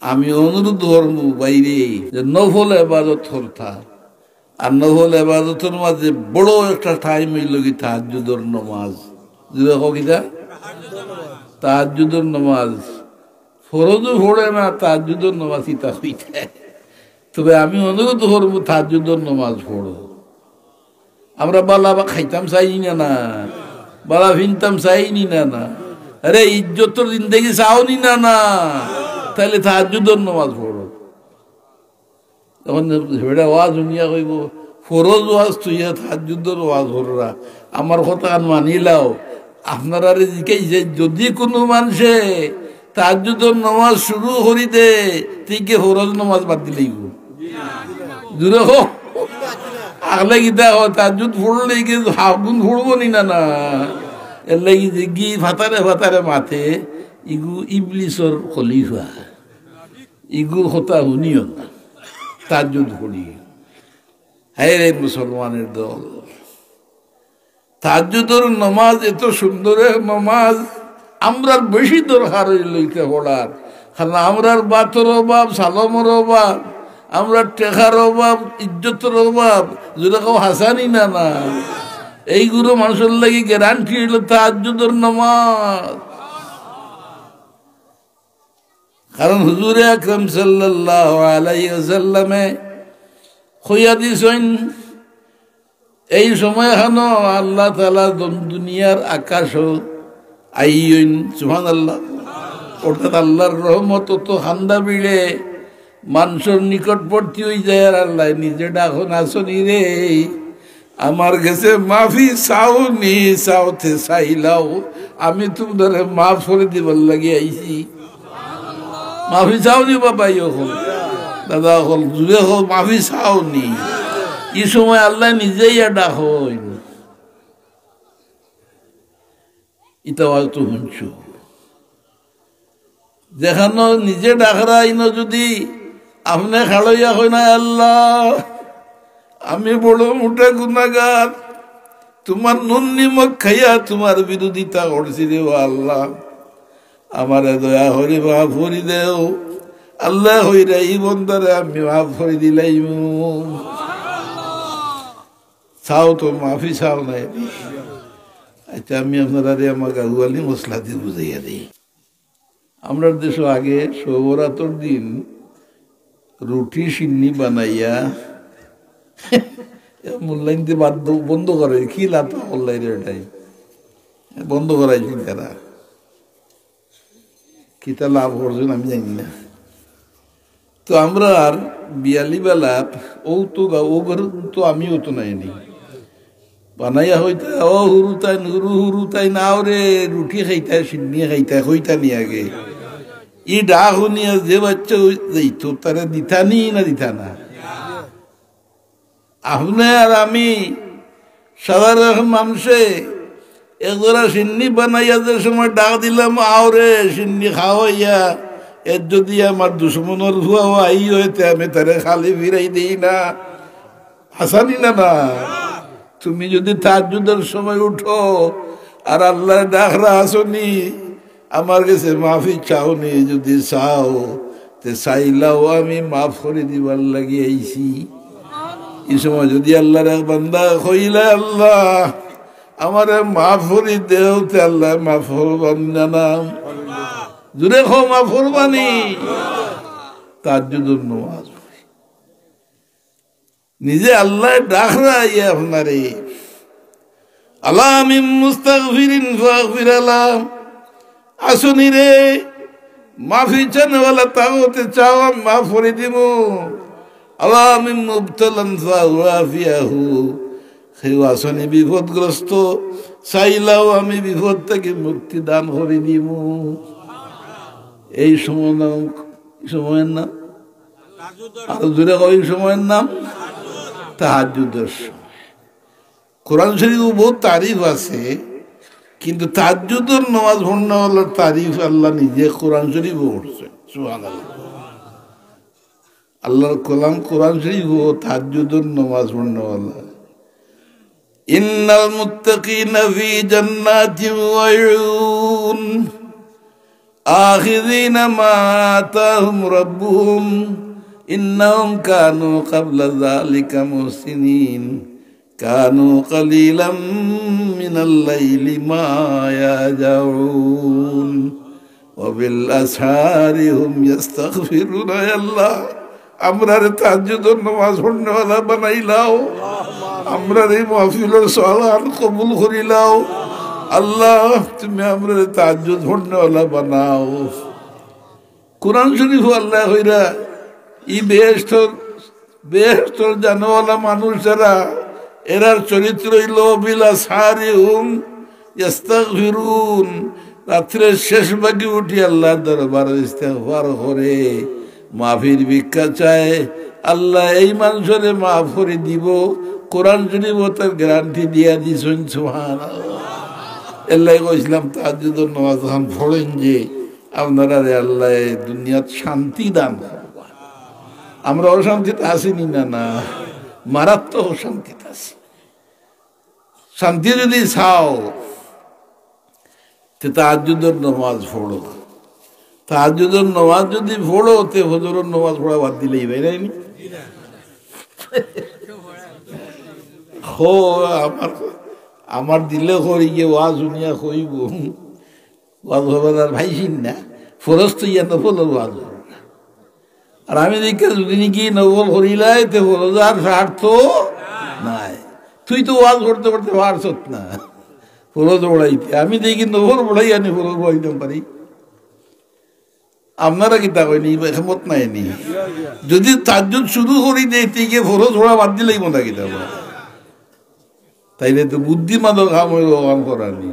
আমি অনুরোধ করব বাইরে যে নফল ইবাদত করতা আর নফল ইবাদতের মাঝে বড় একটা টাইম হইল কি তাহাজ্জুদের নামাজ দেখো কিটা তাহাজ্জুদের নামাজ ফরজও পড়ে না তাহাজ্জুদের নামাজ ইতা হইতে তবে আমি অনুরোধ করবো তাহাজ্জুদের নামাজ পড়ো আমরা বালা বা খাইতাম চাইনি না বালা ভিনতাম চাইনি না আরে ইজ্জতের জিন্দেগি চাওনি না তাহলে তাহাজ্জুদের নামাজ পড়ো তখন সেটা ওয়াজ শুনিয়া কইব ফরজ ওয়াজ তুইয়া তাহাজ্জুদের ওয়াজ পড়রা আমার কথা মানিলাও আপনারা জিজ্ঞাসা যদি কোনো মানুষে তাহাজ্জুদের নামাজ শুরু করি দে ঠিক ফরজ নামাজ বাদ দিলেই দূরে হোক আগলে গীতা তাহাজ্জুদ পড়লে কিন্তু হাগুন পড়বো নি না এর লাগি যে গি ফাতারে ফাতারে মাথে ইগু ইবলিসর খলিফা ইগু হতা শুনিও না তাহাজ্জুদ পড়ি হ্যাঁ রে মুসলমানের দল তাহাজ্জুদের নামাজ এত সুন্দর নামাজ আমরার বেশি দরকার লইতে পড়ার কারণ আমরার বাতর অভাব সালমের অভাব আমরা টেকার অভাব ইজ্জতের অভাব যেরকম হাসানি না এইগুলো মানুষের লাগি গ্যারান্টি হইল তাহাজ্জুদের নামাজ কারণ হুজুরে আকরাম সাল্লাল্লাহু আলাইহি ওয়াসাল্লামে কইয়া দিছেন এই সময় হানো আল্লাহ তাআলা দুনিয়ার আকাশ আইয়ন সুবহানাল্লাহ অর্থাৎ আল্লাহর রহমত তো হান্দা বিড়ে মানুষের নিকটবর্তী হয়ে যায় আর আল্লাহ নিজে ডাকন আসনি রে আমার কাছে মাফি চাওনি চাওতে চাইলাও আমি তোমাদের মাফ করে দিবার লাগে আইছি মাফি চাওনি বাবা হল দাদা হল জুড়ে হল মাফি চাওনি এই সময় আল্লাহ নিজেই ডাকন ইটা হয়তো শুনছো যেখানে নিজে ডাকরা ইনো যদি আপনি খাড়াইয়া হয় না আল্লাহ আমি বড় মোটা গুনাহগার তোমার নুন নিমক খাইয়া তোমার বিরোধিতা করছি রে আল্লাহ আমার দয়া হরি মাফ করি দেও আল্লাহ হইরা এই বন্দারে আমি মাফ করে দিলাইম চাও তো মাফি চাও নাই আচ্ছা আমি আপনারা আমার গাগুয়ালি মশলা দিয়ে বুঝাইয়া দিই আমরা দেশ আগে শোভরাতর দিন রুটি সিন্নি বানাইয়া মূল্যায়ন দিয়ে বন্ধ করে কি লাভ মূল্যায়ন এটাই বন্ধ করাইছেন তারা কিতা লাভ করছেন আমি জানি না তো আমরা আর বিয়ালি বেলা ও তো ও ঘর তো আমিও তো নাইনি বানাইয়া হইতা ও হুরুতাই হুরুতাই নাও রে রুটি খাইতা সিন্নি খাইতা হইতা নি আগে ই ডাক শুনিয়া যে বাচ্চা যাইতো তারা দিতানি না দিতা না আপনি আর আমি সাধারণ মানুষে একজোড়া সিন্নি বানাইয়া যে সময় ডাক দিলাম আওরে সিন্নি খাওয়াইয়া এর যদি আমার দুশ্মনের ভুয়া আই হইতে আমি তারে খালি ফিরাই দিই না হাসানি না তুমি যদি তাহাজ্জুদের সময় উঠো আর আল্লাহ ডাকরা আসনি আমার কাছে মাফি চাওনি যদি চাও তে চাইলাও আমি মাফ করে দিবার লাগি আইছি এই সময় যদি আল্লাহর এক বান্দা কইলা আল্লাহ আমারে মাফ করে দেও তে আল্লাহ মাফ করবান না জুড়ে খো মাফ করবানি তাহাজ্জুদের নামাজ নিজে আল্লাহ ডাকরা ইয়ে আপনারে আল্লাহ আমি মুস্তাগফিরিন ফাগফির আল্লাহ আসুনি রে মাফি চানওয়ালা তাওতে চাও মাফ করে দিব আল্লাহ আমি মুবতালান ফাওয়াফিয়াহু সেই আসনি বিপদগ্রস্ত চাইলাও আমি বিপদ থেকে মুক্তি দান করে দিব এই সময়ের নাম আর জোরে ওই সময়ের নাম তাহাজ্জুদের সময় কোরআন শরীফে বহুত তারিফ আছে কিন্তু তাহাজ্জুদের নামাজ পড়না হলো তারিফ আল্লাহ নিজে কোরআন শরীফে পড়ছেন সুবহানাল্লাহ আল্লাহর কালাম কোরআন শরীফে তাহাজ্জুদের নামাজ পড়না হলো ইন্নাল মুত্তাকিনা ফি জান্নাতিন ওয়া উয়ুন আখিযিনা মা আতাহুম রাব্বুহুম ইন্নাহুম কানু ক্বাবলা যালিকা মুহসিনিন কানু কালিলাম মিনাল লাইলি মা ইয়াজাউন ওয়া বিল আসহারি হুম ইস্তাগফিরুন। আল্লাহ আমরারে তাহাজ্জুদের নামাজ পড়নেওয়ালা বানাইলাও, আমরারে মাহফিলের সালাত কবুল করিলাও। আল্লাহ তুমি আমরারে তাহাজ্জুদ পড়নেওয়ালা বানাও। কুরআন শরীফ আল্লাহ হইরা ই বেহেশতর জানওয়ালা মানুষ যারা এরার চরিত্র হইল বিল আসহারি হুম ইস্তাগফিরুন, রাত্রের শেষ ভাগে উঠি আল্লাহর দরবারে ইস্তেগফার করে মাফির ভিক্ষা চায়। আল্লাহ এই মানুষের মাফ করে দিব। কোরআন শরীফ তার গ্যারান্টি দিয়া দিছেন। সুবহানাল্লাহ। আল্লাহ কইছিলাম তাহাজ্জুদের নামাজ যখন পড়েন যে আপনারা আল্লাহ দুনিয়াত শান্তি দান করবা। আমরা অশান্তিতে আসিনি না, মারাত্মক অশান্তিতে আছি। শান্তি যদি চাও তে তাহাজ্জুদের নামাজ পড়ো। তাহাজ্জুদের নামাজ যদি পড়ো তে ফজরের নামাজ পড়া বাদ দিলেই ভাই নাইনি। হো আমার দিলে করি গিয়ে ওয়াজ শুনিয়া কইব ওয়াজ হবার আর ভাইছিন না, ফরজ তো ইয়া নফলের ওয়াজ হবে না। আর আমি দেখে যদি নাকি নফল করিলাই তে ফরজ আর স্বার্থ নাই। তুই তো ওয়াজ করতে করতে পারছত না ফরজ পড়াইতে, আমি দেখি নফল পড়াই আনি ফরজ পড়াইতে পারি। আপনারা কি তা কইনি হেমত নাই নি? যদি তাহাজ্জুদ শুরু করি দেই থেকে ফরজ পড়া বাদ দিলেই মনে কিতাব, তাইলে তো বুদ্ধিমানও কাম হইল কাম করার নি।